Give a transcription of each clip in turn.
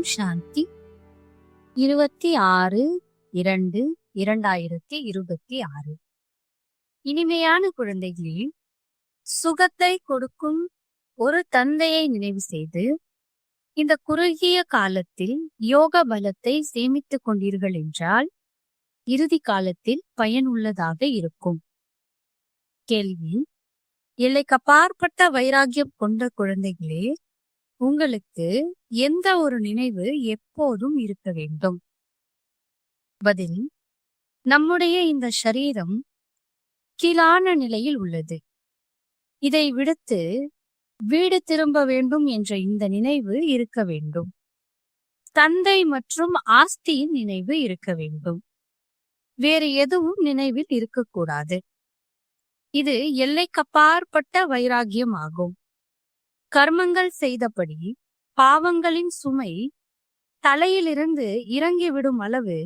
ஓம் சாந்தி. 26/2/2026. இனிமையான குழந்தைகளே, சுகத்தை கொடுக்கும் ஒரு தந்தையை நினைவு செய்து இந்த குறுகிய காலத்தில் யோக பலத்தை சேமித்துக் கொண்டீர்கள் என்றால் இறுதி காலத்தில் பயனுள்ளதாக இருக்கும். கேள்வி: எல்லைக்கப்பாற்பட்ட வைராகியம் கொண்ட குழந்தைகளே, உங்களுக்கு எந்த ஒரு நினைவு எப்போதும் இருக்க வேண்டும்? பதில்: நம்முடைய இந்த சரீரம் கீழான நிலையில் உள்ளது. இதை விடுத்து வீடு திரும்ப வேண்டும் என்ற இந்த நினைவு இருக்க வேண்டும். தந்தை மற்றும் ஆஸ்தியின் நினைவு இருக்க வேண்டும். வேறு எதுவும் நினைவில் இருக்கக்கூடாது. இது எல்லைக்கப்பாற்பட்ட வைராகியம் ஆகும். கர்மங்கள் செய்தபடி பாவங்களின் சுமை தலையிலிருந்து இறங்கிவிடும் அளவு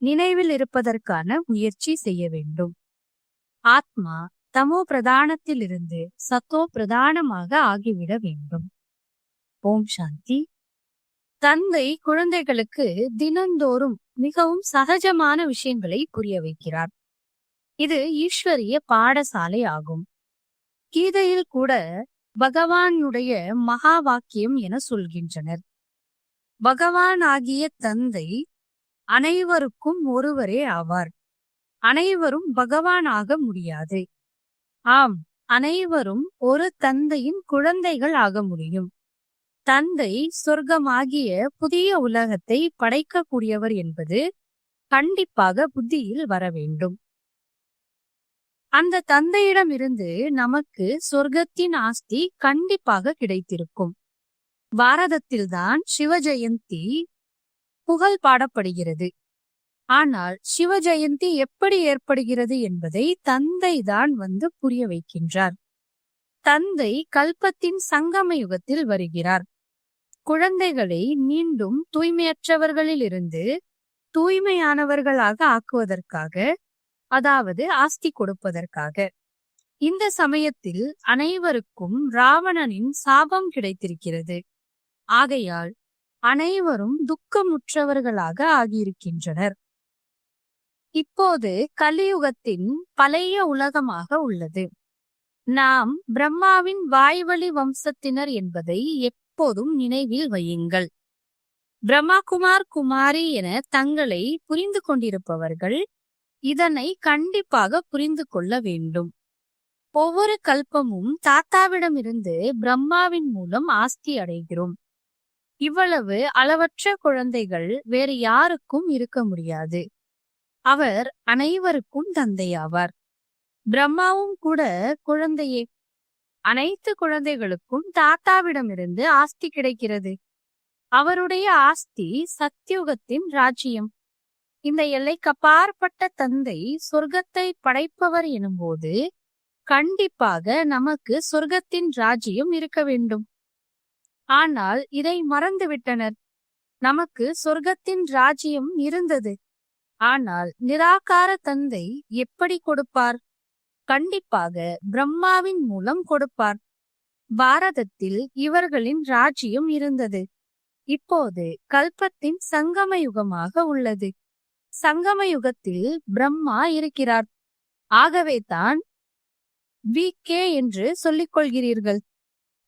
நினைவில் இருப்பதற்கான முயற்சி செய்ய வேண்டும். ஆத்மா தமோ பிரதானத்திலிருந்து சத்தோ பிரதானமாக ஆகிவிட வேண்டும். ஓம் சாந்தி. தந்தை குழந்தைகளுக்கு தினந்தோறும் மிகவும் சகஜமான விஷயங்களை புரிய வைக்கிறார். இது ஈஸ்வரிய பாடசாலை ஆகும். கீதையில் கூட பகவானுடைய மகா வாக்கியம் என சொல்கின்றனர். பகவான் ஆகிய தந்தை அனைவருக்கும் ஒருவரே ஆவார். அனைவரும் பகவான் ஆக முடியாது. ஆம், அனைவரும் ஒரு தந்தையின் குழந்தைகள் ஆக முடியும். தந்தை சொர்க்கமாகிய புதிய உலகத்தை படைக்கக்கூடியவர் என்பது கண்டிப்பாக புத்தியில் வர வேண்டும். அந்த தந்தையிடமிருந்து நமக்கு சொர்க்கத்தின் ஆஸ்தி கண்டிப்பாக கிடைத்திருக்கும். பாரதத்தில்தான் சிவ ஜெயந்தி புகழ் பாடப்படுகிறது. ஆனால் சிவ ஜெயந்தி எப்படி ஏற்படுகிறது என்பதை தந்தை தான் புரிய வைக்கின்றார். தந்தை கல்பத்தின் சங்கம யுகத்தில் வருகிறார். குழந்தைகளை மீண்டும் தூய்மையற்றவர்களிலிருந்து தூய்மையானவர்களாக ஆக்குவதற்காக, அதாவது ஆஸ்தி கொடுப்பதற்காக. இந்த சமயத்தில் அனைவருக்கும் ராவணனின் சாபம் கிடைத்திருக்கிறது. ஆகையால் அனைவரும் துக்கமுற்றவர்களாக ஆகியிருக்கின்றனர். இப்போது கலியுகத்தின் பழைய உலகமாக உள்ளது. நாம் பிரம்மாவின் வாய்வழி வம்சத்தினர் என்பதை எப்போதும் நினைவில் வையுங்கள். பிரம்மா குமார் குமாரி என தங்களை புரிந்து கொண்டிருப்பவர்கள் இதனை கண்டிப்பாக புரிந்து கொள்ள வேண்டும். ஒவ்வொரு கல்பமும் தாத்தாவிடமிருந்து பிரம்மாவின் மூலம் ஆஸ்தி அடைகிறோம். இவ்வளவு அளவற்ற குழந்தைகள் வேறு யாருக்கும் இருக்க முடியாது. அவர் அனைவருக்கும் தந்தையாவார். பிரம்மாவும் கூட குழந்தையே. அனைத்து குழந்தைகளுக்கும் தாத்தாவிடமிருந்து ஆஸ்தி கிடைக்கிறது. அவருடைய ஆஸ்தி சத்யுகத்தின் ராஜ்யம். இந்த எல்லைக்கப்பாற்பட்ட தந்தை சொர்க்கத்தை படைப்பவர் எனும்போது கண்டிப்பாக நமக்கு சொர்க்கத்தின் ராஜ்யம் இருக்க வேண்டும். ஆனால் இதை மறந்துவிட்டனர். நமக்கு சொர்க்கத்தின் ராஜ்யம் இருந்தது. ஆனால் நிராகார தந்தை எப்படி கொடுப்பார்? கண்டிப்பாக பிரம்மாவின் மூலம் கொடுப்பார். பாரதத்தில் இவர்களின் ராஜ்யம் இருந்தது. இப்போது கல்பத்தின் சங்கம யுகமாக உள்ளது. சங்கம யுகத்தில் பிரம்மா இருக்கிறார். ஆகவே தான் VK என்று சொல்லிக் கொள்கிறீர்கள்.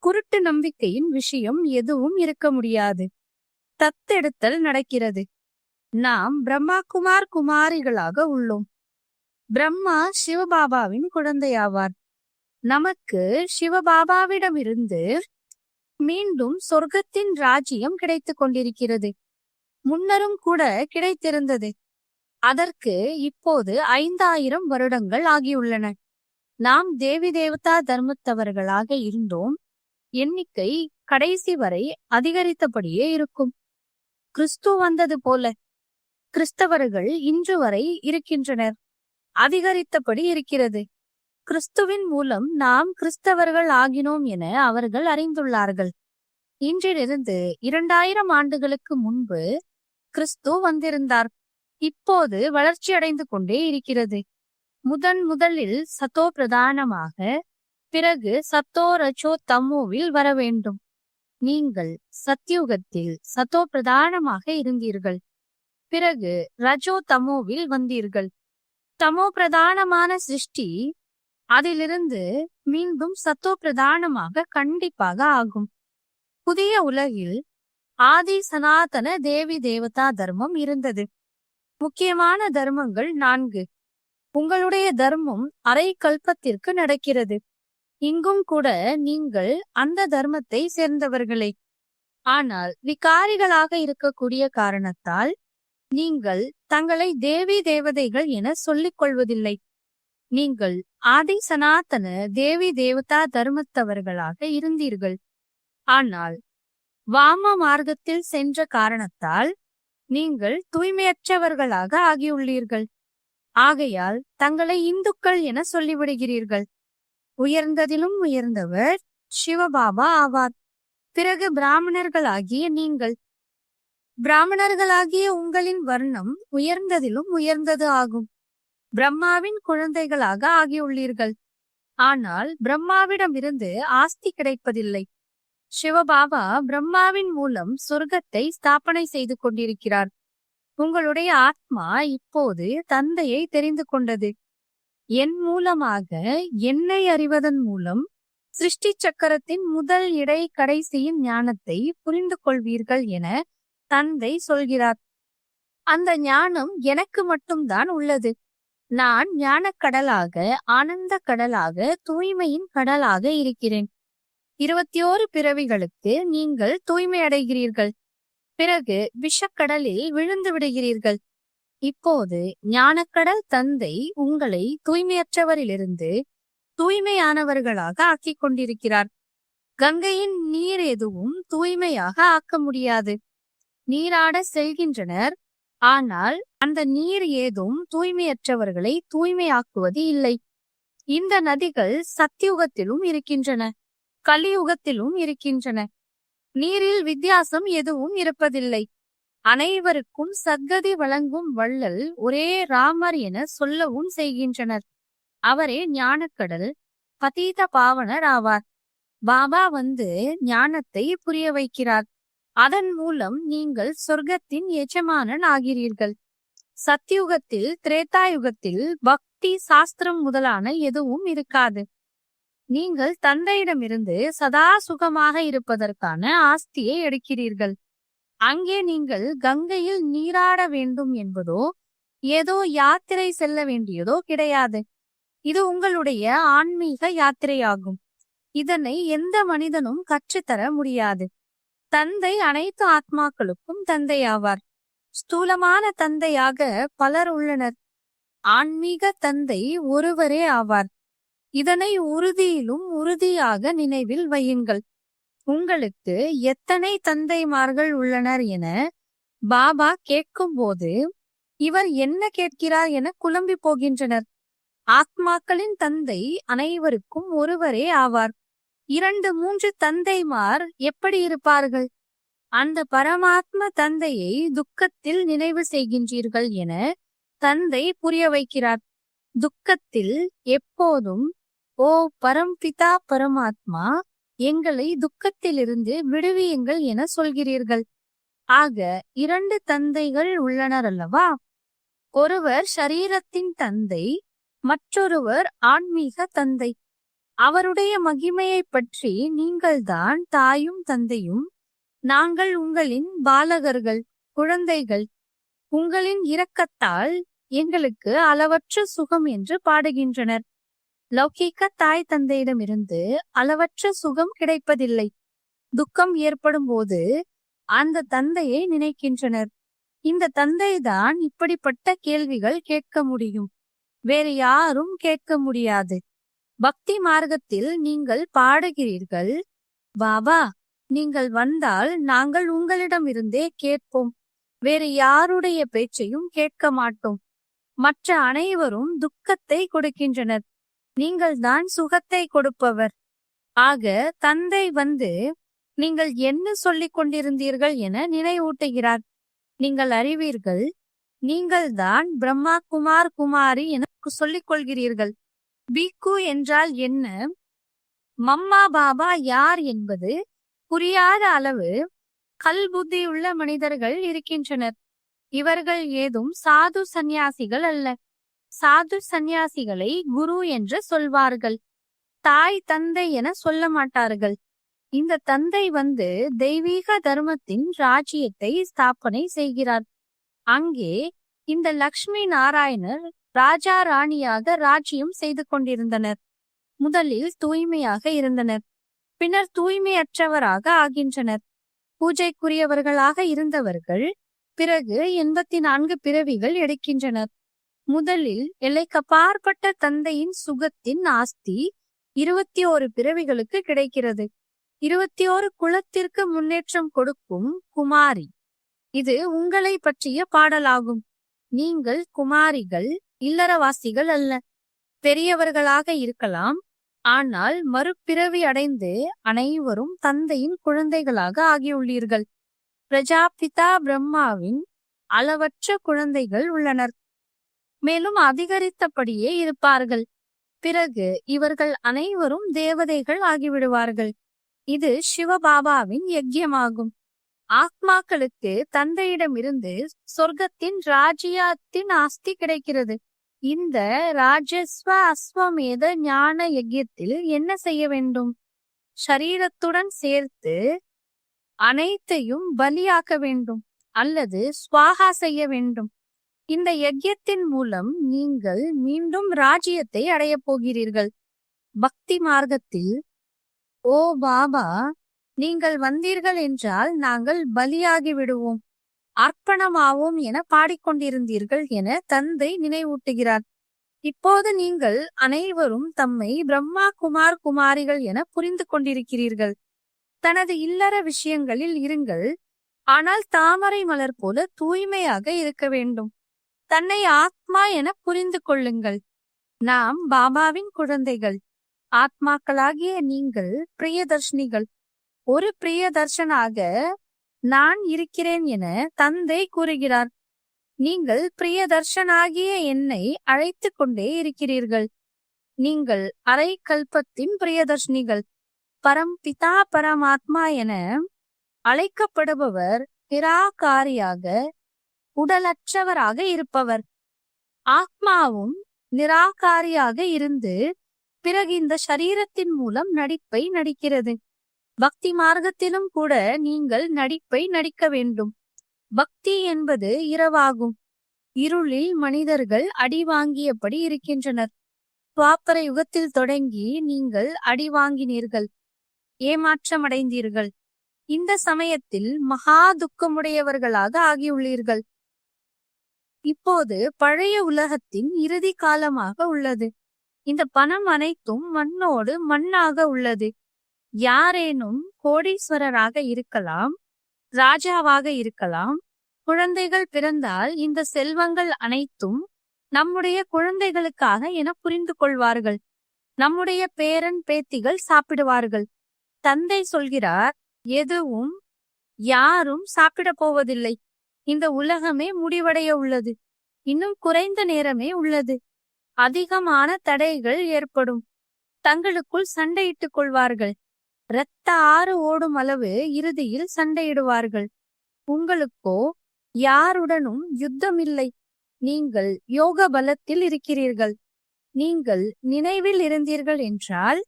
குருட்டு நம்பிக்கையின் விஷயம் எதுவும் இருக்க முடியாது. தத்தெடுத்தல் நடக்கிறது. நாம் பிரம்மா குமார் குமாரிகளாக உள்ளோம். பிரம்மா சிவபாபாவின் குழந்தையாவார். நமக்கு சிவபாபாவிடமிருந்து மீண்டும் சொர்க்கத்தின் ராஜ்யம் கிடைத்து கொண்டிருக்கிறது. முன்னரும் கூட கிடைத்திருந்தது. அதற்கு இப்போது 5000 வருடங்கள் ஆகியுள்ளன. நாம் தேவி தேவதா தர்மத்தவர்களாக இருந்தோம். எண்ணிக்கை கடைசி வரை அதிகரித்தபடியே இருக்கும். கிறிஸ்து வந்தது போல கிறிஸ்தவர்கள் இன்று வரை இருக்கின்றனர். அதிகரித்தபடி இருக்கிறது. கிறிஸ்துவின் மூலம் நாம் கிறிஸ்தவர்கள் ஆகினோம் என அவர்கள் அறிந்துள்ளார்கள். இன்றிலிருந்து 2000 ஆண்டுகளுக்கு முன்பு கிறிஸ்து வந்திருந்தார். இப்போது வளர்ச்சி அடைந்து கொண்டே இருக்கிறது. முதலில் சத்தோ பிரதானமாக, பிறகு சத்தோ ரஜோ தமோவில் வர வேண்டும். நீங்கள் சத்யுகத்தில் சதோ பிரதானமாக இருந்தீர்கள். பிறகு ரஜோ தமோவில் வந்தீர்கள். தமோ பிரதானமான சிருஷ்டி அதிலிருந்து மீண்டும் சத்தோ பிரதானமாக கண்டிப்பாக ஆகும். புதிய உலகில் ஆதி சனாதன தேவி தேவதா தர்மம் இருந்தது. முக்கியமான தர்மங்கள் 4. உங்களுடைய தர்மம் அரை கல்பத்திற்கு நடக்கிறது. இங்கும் கூட நீங்கள் அந்த தர்மத்தை சேர்ந்தவர்களே. ஆனால் விகாரிகளாக இருக்கக்கூடிய காரணத்தால் நீங்கள் தங்களை தேவி தேவதைகள் என சொல்லிக் கொள்வதில்லை. நீங்கள் ஆதி சனாதன தேவி தேவதா தர்மத்தவர்களாக இருந்தீர்கள். ஆனால் வாம மார்க்கத்தில் சென்ற காரணத்தால் நீங்கள் தூய்மையற்றவர்களாக ஆகியுள்ளீர்கள். ஆகையால் தங்களை இந்துக்கள் என சொல்லிவிடுகிறீர்கள். உயர்ந்ததிலும் உயர்ந்தவர் சிவபாபா ஆவார். பிறகு பிராமணர்களாகிய நீங்கள், பிராமணர்களாகிய உங்களின் வர்ணம் உயர்ந்ததிலும் உயர்ந்தது ஆகும். பிரம்மாவின் குழந்தைகளாக ஆகியுள்ளீர்கள். ஆனால் பிரம்மாவிடமிருந்து ஆஸ்தி கிடைப்பதில்லை. சிவபாபா பிரம்மாவின் மூலம் சொர்க்கத்தை ஸ்தாபனை செய்து கொண்டிருக்கிறார். உங்களுடைய ஆத்மா இப்போது தந்தையை தெரிந்து கொண்டது. என் மூலமாக என்னை அறிவதன் மூலம் சிருஷ்டி சக்கரத்தின் முதல் இடை கடைசியின் ஞானத்தை புரிந்து கொள்வீர்கள் என தந்தை சொல்கிறார். அந்த ஞானம் எனக்கு மட்டும்தான் உள்ளது. நான் ஞானக்கடலாக, ஆனந்த கடலாக, தூய்மையின் கடலாக இருக்கிறேன். 21 பிறவிகளுக்கு நீங்கள் தூய்மை அடைகிறீர்கள். பிறகு விஷக்கடலில் விழுந்து விடுகிறீர்கள். இப்போது ஞானக்கடல் தந்தை உங்களை தூய்மையற்றவரிலிருந்து தூய்மையானவர்களாக ஆக்கிக் கொண்டிருக்கிறார். கங்கையின் நீர் எதுவும் தூய்மையாக ஆக்க முடியாது. நீராட செல்கின்றனர், ஆனால் அந்த நீர் ஏதும் தூய்மையற்றவர்களை தூய்மையாக்குவது இல்லை. இந்த நதிகள் சத்தியுகத்திலும் இருக்கின்றன, கலியுகத்திலும் இருக்கின்றன. நீரில் வித்தியாசம் எதுவும் இருப்பதில்லை. அனைவருக்கும் சத்கதி வழங்கும் வள்ளல் ஒரே ராமர் என சொல்லவும் செய்கின்றனர். அவரே ஞானக்கடல், பதீத பாவனர் ஆவார். பாபா வந்து ஞானத்தை புரிய வைக்கிறார். அதன் மூலம் நீங்கள் சொர்க்கத்தின் எஜமானன் ஆகிறீர்கள். சத்யுகத்தில், திரேதாயுகத்தில் பக்தி சாஸ்திரம் முதலான எதுவும் இருக்காது. நீங்கள் தந்தையிடமிருந்து சதா சுகமாக இருப்பதற்கான ஆஸ்தியை எடுக்கிறீர்கள். அங்கே நீங்கள் கங்கையில் நீராட வேண்டும் என்பதோ ஏதோ யாத்திரை செல்ல வேண்டியதோ கிடையாது. இது உங்களுடைய ஆன்மீக யாத்திரையாகும். இதனை எந்த மனிதனும் கற்றுத்தர முடியாது. தந்தை அனைத்து ஆத்மாக்களுக்கும் தந்தையாவார். ஸ்தூலமான தந்தையாக பலர் உள்ளனர். ஆன்மீக தந்தை ஒருவரே ஆவார். இதனை உறுதியிலும் உறுதியாக நினைவில் வையுங்கள். உங்களுக்கு எத்தனை தந்தைமார்கள் உள்ளனர் என பாபா கேட்கும்போது இவர் என்ன கேட்கிறார் என குழம்பி போகின்றனர். ஆத்மாக்களின் தந்தை அனைவருக்கும் ஒருவரே ஆவார். 2-3 தந்தைமார் எப்படி இருப்பார்கள்? அந்த பரமாத்ம தந்தையை துக்கத்தில் நினைவு செய்கின்றீர்கள் என தந்தை புரிய வைக்கிறார். துக்கத்தில் எப்போதும் ஓ பரம்பிதா பரமாத்மா, எங்களை துக்கத்திலிருந்து விடுவியுங்கள் என சொல்கிறீர்கள். ஆக 2 தந்தைகள் உள்ளனர் அல்லவா? ஒருவர் ஷரீரத்தின் தந்தை, மற்றொருவர் ஆன்மீக தந்தை. அவருடைய மகிமையை பற்றி நீங்கள்தான் தாயும் தந்தையும். நாங்கள் உங்களின் பாலகர்கள், குழந்தைகள். உங்களின் இரக்கத்தால் எங்களுக்கு அளவற்ற சுகம் என்று பாடுகின்றனர். லௌகீக தாய் தந்தையிடமிருந்து அளவற்ற சுகம் கிடைப்பதில்லை. துக்கம் ஏற்படும் போது அந்த தந்தையை நினைக்கின்றனர். இந்த தந்தைதான் இப்படிப்பட்ட கேள்விகள் கேட்க முடியும். வேறு யாரும் கேட்க முடியாது. பக்தி மார்க்கத்தில் நீங்கள் பாடுகிறீர்கள், பாபா நீங்கள் வந்தால் நாங்கள் உங்களிடமிருந்தே கேட்போம். வேறு யாருடைய பேச்சையும் கேட்க மாட்டோம். மற்ற அனைவரும் துக்கத்தை கொடுக்கின்றனர். நீங்கள் தான் சுகத்தை கொடுப்பவர். ஆக தந்தை வந்து நீங்கள் என்ன சொல்லிக் கொண்டிருந்தீர்கள் என நினைவூட்டுகிறார். நீங்கள் அறிவீர்கள், நீங்கள் தான் பிரம்மா குமார் குமாரி என சொல்லிக் கொள்கிறீர்கள். பிக்கு என்றால் என்ன, மம்மா பாபா யார் என்பது புரியாத அளவு கல் புத்தியுள்ள மனிதர்கள் இருக்கின்றனர். இவர்கள் ஏதும் சாது சந்நியாசிகள் அல்ல. சாது சந்நியாசிகளை குரு என்று சொல்வார்கள். தாய் தந்தை என சொல்ல மாட்டார்கள். இந்த தந்தை வந்து தெய்வீக தர்மத்தின் ராஜ்யத்தை ஸ்தாபனை செய்கிறார். அங்கே இந்த லக்ஷ்மி நாராயணர் ராஜா ராணியாக ராஜ்யம் செய்து கொண்டிருந்தனர். முதலில் தூய்மையாக இருந்தனர், பின்னர் தூய்மையற்றவராக ஆகின்றனர். பூஜைக்குரியவர்களாக இருந்தவர்கள் பிறகு 84 பிறவிகள் எடுக்கின்றனர். முதலில் எல்லைக்கப்பாற்பட்ட தந்தையின் சுகத்தின் ஆஸ்தி 21 பிறவிகளுக்கு கிடைக்கிறது. 21 குலத்திற்கு முன்னேற்றம் கொடுக்கும் குமாரி. இது உங்களை பற்றிய பாடலாகும். நீங்கள் குமாரிகள், இல்லறவாசிகள் அல்ல. பெரியவர்களாக இருக்கலாம், ஆனால் மறுபிறவி அடைந்து அனைவரும் தந்தையின் குழந்தைகளாக ஆகியுள்ளீர்கள். பிரஜாபிதா பிரம்மாவின் அளவற்ற குழந்தைகள் உள்ளனர், மேலும் அதிகரித்தபடியே இருப்பார்கள். பிறகு இவர்கள் அனைவரும் தேவதைகள் ஆகிவிடுவார்கள். இது சிவபாபாவின் யஜ்யமாகும். ஆத்மாக்களுக்கு தந்தையிடமிருந்து சொர்க்கத்தின் ராஜ்யத்தின் ஆஸ்தி கிடைக்கிறது. இந்த ராஜஸ்வ அஸ்வமேத ஞான யஜ்யத்தில் என்ன செய்ய வேண்டும்? ஷரீரத்துடன் சேர்த்து அனைத்தையும் பலியாக்க வேண்டும் அல்லது ஸ்வாகா செய்ய வேண்டும். இந்த யஜ்யத்தின் மூலம் நீங்கள் மீண்டும் ராஜ்யத்தை அடையப் போகிறீர்கள். பக்தி மார்க்கத்தில், ஓ பாபா, நீங்கள் வந்தீர்கள் என்றால் நாங்கள் பலியாகி விடுவோம், அர்ப்பணமாவோம் என பாடிக்கொண்டிருந்தீர்கள் என தந்தை நினைவூட்டுகிறார். இப்போது நீங்கள் அனைவரும் தம்மை பிரம்மா குமார் குமாரிகள் என புரிந்து கொண்டிருக்கிறீர்கள். தனது இல்லற விஷயங்களில் இருங்கள், ஆனால் தாமரை மலர் போல தூய்மையாக இருக்க வேண்டும். தன்னை ஆத்மா என புரிந்து கொள்ளுங்கள். நாம் பாபாவின் குழந்தைகள். ஆத்மாக்களாகிய நீங்கள் பிரியதர்ஷினிகள். ஒரு பிரியதர்ஷனாக நான் இருக்கிறேன் என தந்தை கூறுகிறார். நீங்கள் பிரியதர்ஷனாகிய என்னை அழைத்து கொண்டே இருக்கிறீர்கள். நீங்கள் அரை கல்பத்தின் பிரியதர்ஷினிகள். பரம்பிதா பரமாத்மா என அழைக்கப்படுபவர் நிராகாரியாக, உடலற்றவராக இருப்பவர். ஆத்மாவும் நிராகாரியாக இருந்து பிறகு இந்த சரீரத்தின் மூலம் நடிப்பை நடிக்கிறது. பக்தி மார்க்கத்திலும் கூட நீங்கள் நடிப்பை நடிக்க வேண்டும். பக்தி என்பது இரவாகும். இருளில் மனிதர்கள் அடி வாங்கியபடி இருக்கின்றனர். துவாபர யுகத்தில் தொடங்கி நீங்கள் அடி வாங்கினீர்கள், ஏமாற்றமடைந்தீர்கள். இந்த சமயத்தில் மகா துக்கமுடையவர்களாக ஆகியுள்ளீர்கள். இப்போது பழைய உலகத்தின் இறுதி காலமாக உள்ளது. இந்த பணம் அனைத்தும் மண்ணோடு மண்ணாக உள்ளது. யாரேனும் கோடீஸ்வரராக இருக்கலாம், ராஜாவாக இருக்கலாம். குழந்தைகள் பிறந்தால் இந்த செல்வங்கள் அனைத்தும் நம்முடைய குழந்தைகளுக்காக என புரிந்து கொள்வார்கள். நம்முடைய பேரன் பேத்திகள் சாப்பிடுவார்கள். தந்தை சொல்கிறார், எதுவும் யாரும் சாப்பிட போவதில்லை. இந்த உலகமே முடிவடைய உள்ளது. இன்னும் குறைந்த நேரமே உள்ளது. அதிகமான தடைகள் ஏற்படும். தங்களுக்குள் சண்டையிட்டுக் கொள்வார்கள். இரத்த ஆறு ஓடும் அளவு இறுதியில் சண்டையிடுவார்கள். உங்களுக்கோ யாருடனும் யுத்தமில்லை. நீங்கள் யோக பலத்தில் இருக்கிறீர்கள். நீங்கள் நினைவில் இருந்தீர்கள் என்றால்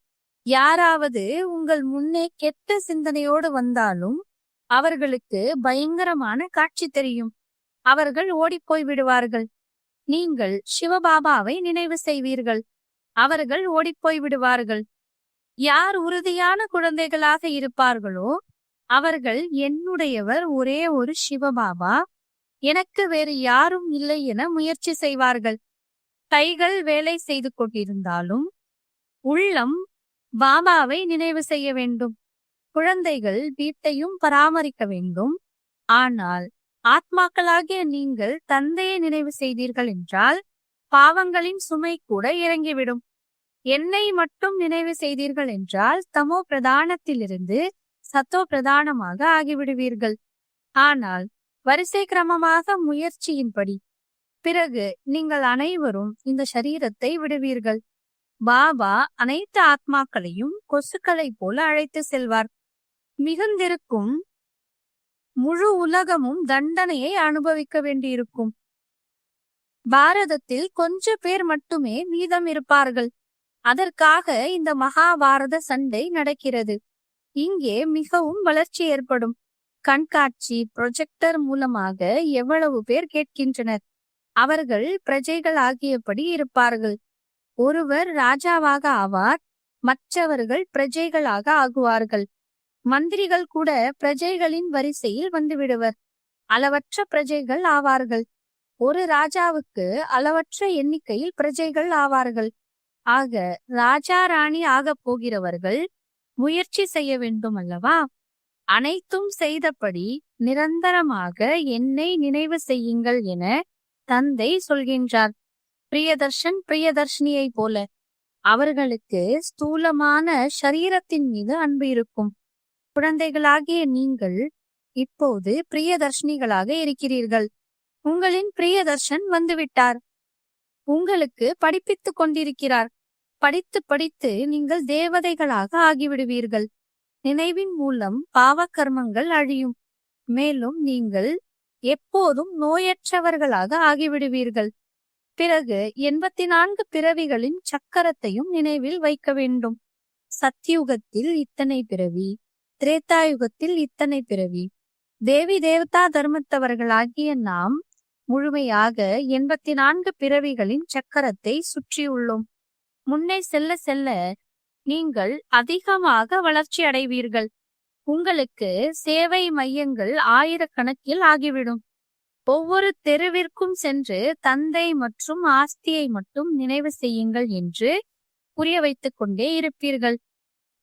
யாராவது உங்கள் முன்னே கெட்ட சிந்தனையோடு வந்தாலும் அவர்களுக்கு பயங்கரமான காட்சி தெரியும். அவர்கள் ஓடிப்போய் விடுவார்கள். நீங்கள் சிவபாபாவை நினைவு செய்வீர்கள். அவர்கள் ஓடிப்போய் விடுவார்கள். யார் உறுதியான குழந்தைகளாக இருப்பார்களோ அவர்கள் என்னுடையவர் ஒரே ஒரு சிவபாபா, எனக்கு வேறு யாரும் இல்லை என முயற்சி செய்வார்கள். கைகள் வேலை செய்து கொண்டிருந்தாலும் உள்ளம் பாபாவை நினைவு செய்ய வேண்டும். குழந்தைகள் வீட்டையும் பராமரிக்க வேண்டும். ஆனால் ஆத்மாக்களாகிய நீங்கள் தந்தையை நினைவு செய்தீர்கள் என்றால் பாவங்களின் சுமை கூட இறங்கிவிடும். என்னை மட்டும் நினைவு செய்தீர்கள் என்றால் தமோ பிரதானத்திலிருந்து சத்தோ பிரதானமாக ஆகிவிடுவீர்கள். ஆனால் வரிசை கிரமமாக முயற்சியின்படி பிறகு நீங்கள் அனைவரும் இந்த சரீரத்தை விடுவீர்கள். பாபா அனைத்து ஆத்மாக்களையும் கொசுக்களை போல அழைத்து செல்வார். மிகுந்திருக்கும் முழு உலகமும் தண்டனையை அனுபவிக்க வேண்டியிருக்கும். பாரதத்தில் கொஞ்ச பேர் மட்டுமே மீதம் இருப்பார்கள். அதற்காக இந்த மகாபாரத சண்டை நடக்கிறது. இங்கே மிகவும் வளர்ச்சி ஏற்படும். கண்காட்சி ப்ரொஜெக்டர் மூலமாக எவ்வளவு பேர் கேட்கின்றனர். அவர்கள் பிரஜைகள் ஆகியபடி இருப்பார்கள். ஒருவர் ராஜாவாக ஆவார், மற்றவர்கள் பிரஜைகளாக ஆகுவார்கள். மந்திரிகள் கூட பிரஜைகளின் வரிசையில் வந்துவிடுவர். அளவற்ற பிரஜைகள் ஆவார்கள். ஒரு ராஜாவுக்கு அளவற்ற எண்ணிக்கையில் பிரஜைகள் ஆவார்கள். ஆக ராஜா ராணி ஆகப் போகிறவர்கள் முயற்சி செய்ய வேண்டும் அல்லவா? அனைத்தும் செய்தபடி நிரந்தரமாக என்னை நினைவு செய்யுங்கள் என தந்தை சொல்கின்றார். பிரியதர்ஷன் பிரியதர்ஷினியை போல அவர்களுக்கு ஸ்தூலமான ஷரீரத்தின் மீது அன்பு இருக்கும். குழந்தைகளாகிய நீங்கள் இப்போது பிரியதர்ஷினிகளாக இருக்கிறீர்கள். உங்களின் பிரியதர்ஷன் வந்துவிட்டார். உங்களுக்கு படிப்பித்துக் கொண்டிருக்கிறார். படித்து படித்து நீங்கள் தேவதைகளாக ஆகிவிடுவீர்கள். நினைவின் மூலம் பாவக்கர்மங்கள் அழியும். மேலும் நீங்கள் எப்போதும் நோயற்றவர்களாக ஆகிவிடுவீர்கள். பிறகு 84 பிறவிகளின் சக்கரத்தையும் நினைவில் வைக்க வேண்டும். சத்யுகத்தில் இத்தனை பிறவி, திரேதாயுகத்தில் இத்தனை பிறவி. தேவி தேவதா தர்மத்தவர்களாகிய நாம் முழுமையாக 84 பிறவிகளின் சக்கரத்தை சுற்றியுள்ளோம். முன்னே செல்ல செல்ல நீங்கள் அதிகமாக வளர்ச்சி அடைவீர்கள். உங்களுக்கு சேவை மையங்கள் ஆயிரக்கணக்கில் ஆகிவிடும். ஒவ்வொரு தெருவிற்கும் சென்று தந்தை மற்றும் ஆஸ்தியை மட்டும் நினைவு செய்யுங்கள் என்று புரிய வைத்துக் கொண்டே இருப்பீர்கள்.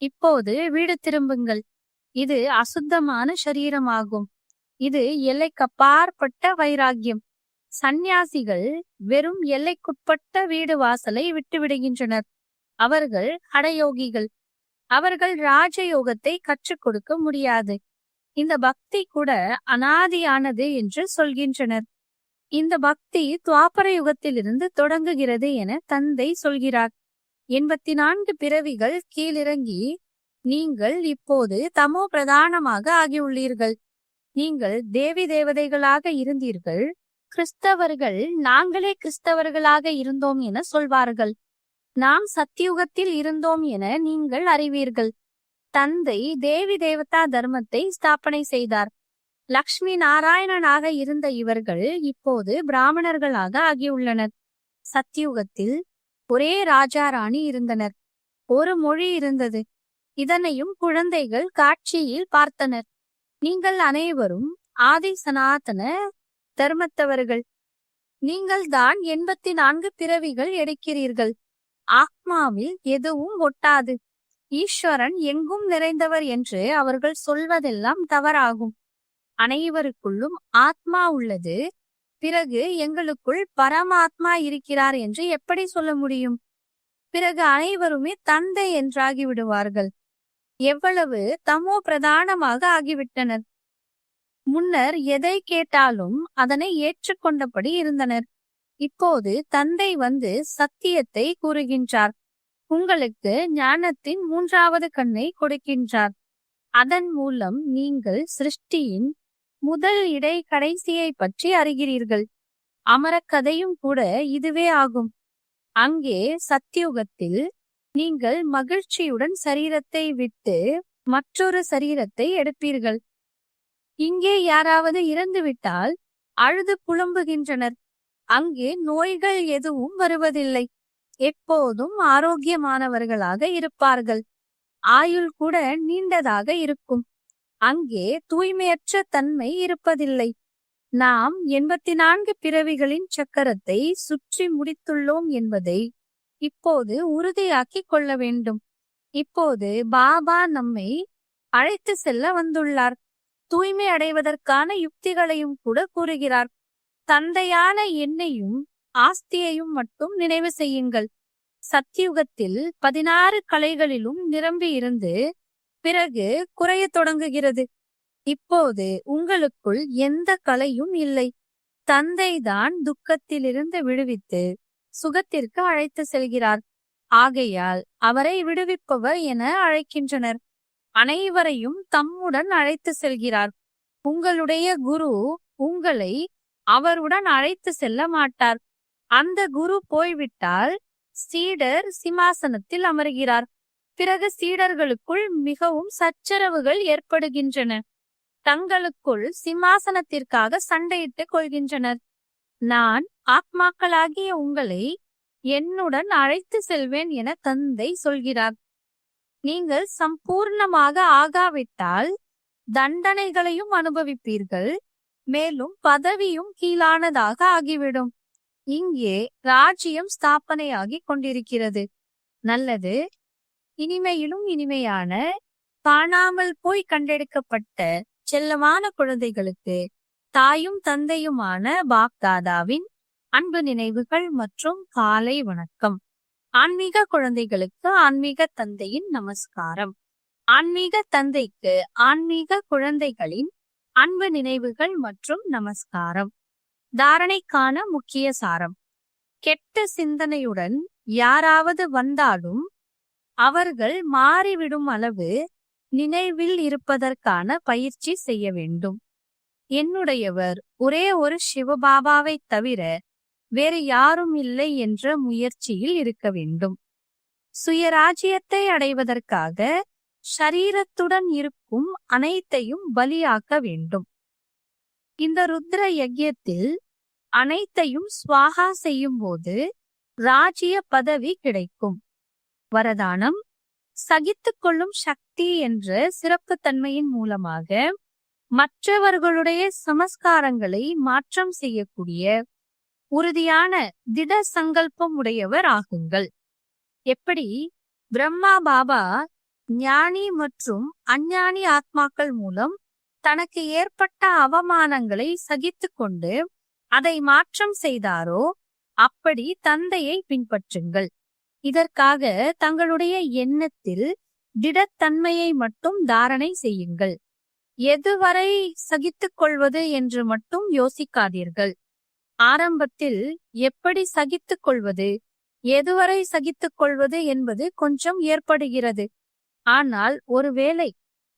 இப்போது வீடு திரும்புங்கள். இது அசுத்தமான சரீரமாகும். இது எல்லைக்கப்பாற்பட்ட வைராக்கியம். சந்நியாசிகள் வெறும் எல்லைக்குட்பட்ட வீடு வாசலை விட்டுவிடுகின்றனர். அவர்கள் ஹடயோகிகள். அவர்கள் ராஜயோகத்தை கற்றுக் கொடுக்க முடியாது. இந்த பக்தி கூட அனாதியானது என்று சொல்கின்றனர். இந்த பக்தி துவாபர யுகத்திலிருந்து தொடங்குகிறது என தந்தை சொல்கிறார். 84 பிறவிகள் கீழிறங்கி நீங்கள் இப்போது தமோ பிரதானமாக ஆகியுள்ளீர்கள். நீங்கள் தேவி தேவதைகளாக இருந்தீர்கள். கிறிஸ்தவர்கள் நாங்களே கிறிஸ்தவர்களாக இருந்தோம் என சொல்வார்கள். நாம் சத்தியுகத்தில் இருந்தோம் என நீங்கள் அறிவீர்கள். தந்தை தேவி தேவதா தர்மத்தை ஸ்தாபனை செய்தார். லக்ஷ்மி நாராயணனாக இருந்த இவர்கள் இப்போது பிராமணர்களாக ஆகியுள்ளனர். சத்தியுகத்தில் ஒரே ராஜா ராணி இருந்தனர். ஒரு மொழி இருந்தது. இதனையும் குழந்தைகள் காட்சியில் பார்த்தனர். நீங்கள் அனைவரும் ஆதி சனாதன தர்மத்தவர்கள். நீங்கள் தான் 84 பிறவிகள் எடுக்கிறீர்கள். ஆத்மாவில் எதுவும் ஒட்டாது. ஈஸ்வரன் எங்கும் நிறைந்தவர் என்று அவர்கள் சொல்வதெல்லாம் தவறாகும். அனைவருக்குள்ளும் ஆத்மா உள்ளது. பிறகு எங்களுக்குள் பரமாத்மா இருக்கிறார் என்று எப்படி சொல்ல முடியும்? பிறகு அனைவருமே தந்தை என்றாகி விடுவார்கள். எவ்வளவு தமோ பிரதானமாக ஆகிவிட்டனர். முன்னர் எதை கேட்டாலும் அதனை ஏற்றுக்கொண்டபடி இருந்தனர். இப்போது தந்தை வந்து சத்தியத்தை கூறுகின்றார். உங்களுக்கு ஞானத்தின் 3வது கண்ணை கொடுக்கின்றார். அதன் மூலம் நீங்கள் சிருஷ்டியின் முதல் இடை கடைசியை பற்றி அறிகிறீர்கள். அமரக்கதையும் கூட இதுவே ஆகும். அங்கே சத்தியுகத்தில் நீங்கள் மகிழ்ச்சியுடன் சரீரத்தை விட்டு மற்றொரு சரீரத்தை எடுப்பீர்கள். இங்கே யாராவது இறந்துவிட்டால் அழுது புலம்புகின்றனர். அங்கே நோய்கள் எதுவும் வருவதில்லை. எப்போதும் ஆரோக்கியமானவர்களாக இருப்பார்கள். ஆயுள் கூட நீண்டதாக இருக்கும். அங்கே தூய்மையற்ற தன்மை இருப்பதில்லை. நாம் 84 பிறவிகளின் சக்கரத்தை சுற்றி முடித்துள்ளோம் என்பதை இப்போது உறுதியாக்கிக் கொள்ள வேண்டும். இப்போது பாபா நம்மை அழைத்து செல்ல வந்துள்ளார். தூய்மை அடைவதற்கான யுக்திகளையும் கூட கூறுகிறார். தந்தையான என்னையும் ஆஸ்தியையும் மட்டும் நினைவு செய்யுங்கள். சத்தியுகத்தில் 16 கலைகளிலும் நிரம்பி இருந்து பிறகு குறைய தொடங்குகிறது. இப்போது உங்களுக்குள் எந்த கலையும் இல்லை. தந்தைதான் துக்கத்திலிருந்து விடுவித்து சுகத்திற்கு அழைத்து செல்கிறார். ஆகையால் அவரை விடுவிப்பவர் என அழைக்கின்றனர். அனைவரையும் தம்முடன் அழைத்து செல்கிறார். உங்களுடைய குரு உங்களை அவருடன் அழைத்து செல்ல மாட்டார். அந்த குரு போய்விட்டால் சீடர் சிம்மாசனத்தில் அமர்கிறார். பிறகு சீடர்களுக்குள் மிகவும் சச்சரவுகள் ஏற்படுகின்றன. தங்களுக்குள் சிம்மாசனத்திற்காக சண்டையிட்டுக் கொள்கின்றனர். நான் ஆத்மாக்களாகிய உங்களை என்னுடன் அழைத்து செல்வேன் என தந்தை சொல்கிறார். நீங்கள் சம்பூர்ணமாக ஆகாவிட்டால் தண்டனைகளையும் அனுபவிப்பீர்கள், மேலும் பதவியும் கீழானதாக ஆகிவிடும். இங்கே ராஜ்யம் ஸ்தாபனையாகி கொண்டிருக்கிறது. நல்லது. இனிமையிலும் இனிமையான, காணாமல் போய் கண்டெடுக்கப்பட்ட செல்லமான குழந்தைகளுக்கு தாயும் தந்தையுமான பாப்தாதாவின் அன்பு நினைவுகள் மற்றும் காலை வணக்கம். ஆன்மீக குழந்தைகளுக்கு ஆன்மீக தந்தையின் நமஸ்காரம். ஆன்மீக தந்தைக்கு ஆன்மீக குழந்தைகளின் அன்பு நினைவுகள் மற்றும் நமஸ்காரம். தாரணைக்கான முக்கிய சாரம்: கெட்ட சிந்தனையுடன் யாராவது வந்தாலும் அவர்கள் மாறிவிடும் அளவு நினைவில் இருப்பதற்கான பயிற்சி செய்ய வேண்டும். என்னுடையவர் ஒரே ஒரு சிவபாபாவை தவிர வேறு யாரும் இல்லை என்ற முயற்சியில் இருக்க வேண்டும். சுயராஜ்யத்தை அடைவதற்காக ஷரீரத்துடன் இருக்கும் அனைத்தையும் பலியாக்க வேண்டும். இந்த ருத்ர யஜ்யத்தில் அனைத்தையும் ஸ்வாகா செய்யும் போது ராஜ்ய பதவி கிடைக்கும். வரதானம்: சகித்துக் கொள்ளும் சக்தி என்ற சிறப்பு தன்மையின் மூலமாக மற்றவர்களுடைய சமஸ்காரங்களை மாற்றம் செய்யக்கூடிய உறுதியான திட சங்கல்பம் உடையவர் ஆகுங்கள். எப்படி பிரம்மா பாபா ஞானி மற்றும் அஞ்ஞானி ஆத்மாக்கள் மூலம் தனக்கு ஏற்பட்ட அவமானங்களை சகித்துக் கொண்டு அதை மாற்றம் செய்தாரோ, அப்படி தந்தையை பின்பற்றுங்கள். இதற்காக தங்களுடைய எண்ணத்தில் திடத்தன்மையை மட்டும் தாரணை செய்யுங்கள். எதுவரை சகித்துக் கொள்வது என்று மட்டும் யோசிக்காதீர்கள். ஆரம்பத்தில் எப்படி சகித்துக் கொள்வது, எதுவரை சகித்துக் கொள்வது என்பது கொஞ்சம் ஏற்படுகிறது. ஆனால் ஒருவேளை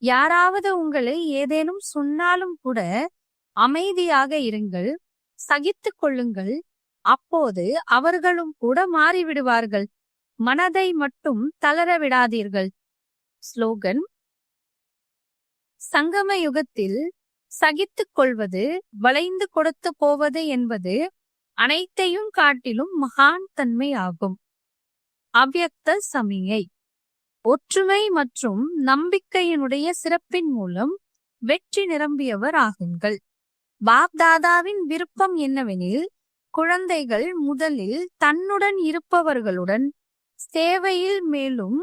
யாராவது உங்களை ஏதேனும் சொன்னாலும் கூட அமைதியாக இருங்கள், சகித்துக் கொள்ளுங்கள். அப்போது அவர்களும் கூட மாறிவிடுவார்கள். மனதை மட்டும் தளர விடாதீர்கள். ஸ்லோகன்: சங்கம யுகத்தில் சகித்துக் கொள்வது, வளைந்து கொடுத்து போவது என்பது அனைத்தையும் காட்டிலும் மகான் தன்மை ஆகும். அவ்யக்த சமிஞை: ஒற்றுமை மற்றும் நம்பிக்கையினுடைய சிறப்பின் மூலம் வெற்றி நிரம்பியவர் ஆகுங்கள். பாப்தாதாவின் விருப்பம் என்னவெனில், குழந்தைகள் முதலில் தன்னுடன் இருப்பவர்களுடன் சேவையில், மேலும்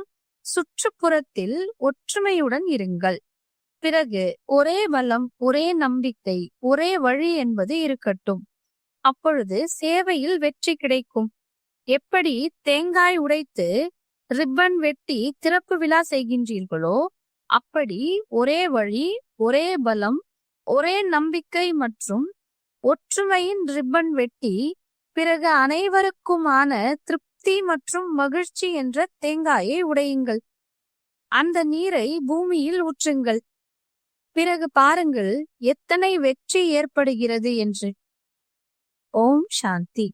சுற்றுப்புறத்தில் ஒற்றுமையுடன் இருங்கள். பிறகு ஒரே பலம், ஒரே நம்பிக்கை, ஒரே வழி என்பது இருக்கட்டும். அப்பொழுது சேவையில் வெற்றி கிடைக்கும். எப்படி தேங்காய் உடைத்து ரிப்பன் வெட்டி திறப்பு விழா செய்கின்றீர்களோ, அப்படி ஒரே வழி, ஒரே பலம், ஒரே நம்பிக்கை மற்றும் ஒற்றுமையின் ரிப்பன் வெட்டி பிறகு அனைவருக்குமான திருப்தி மற்றும் மகிழ்ச்சி என்ற தேங்காயை உடையுங்கள். அந்த நீரை பூமியில் ஊற்றுங்கள். பிறகு பாருங்கள் எத்தனை வெற்றி ஏற்படுகிறது என்று. ஓம் சாந்தி.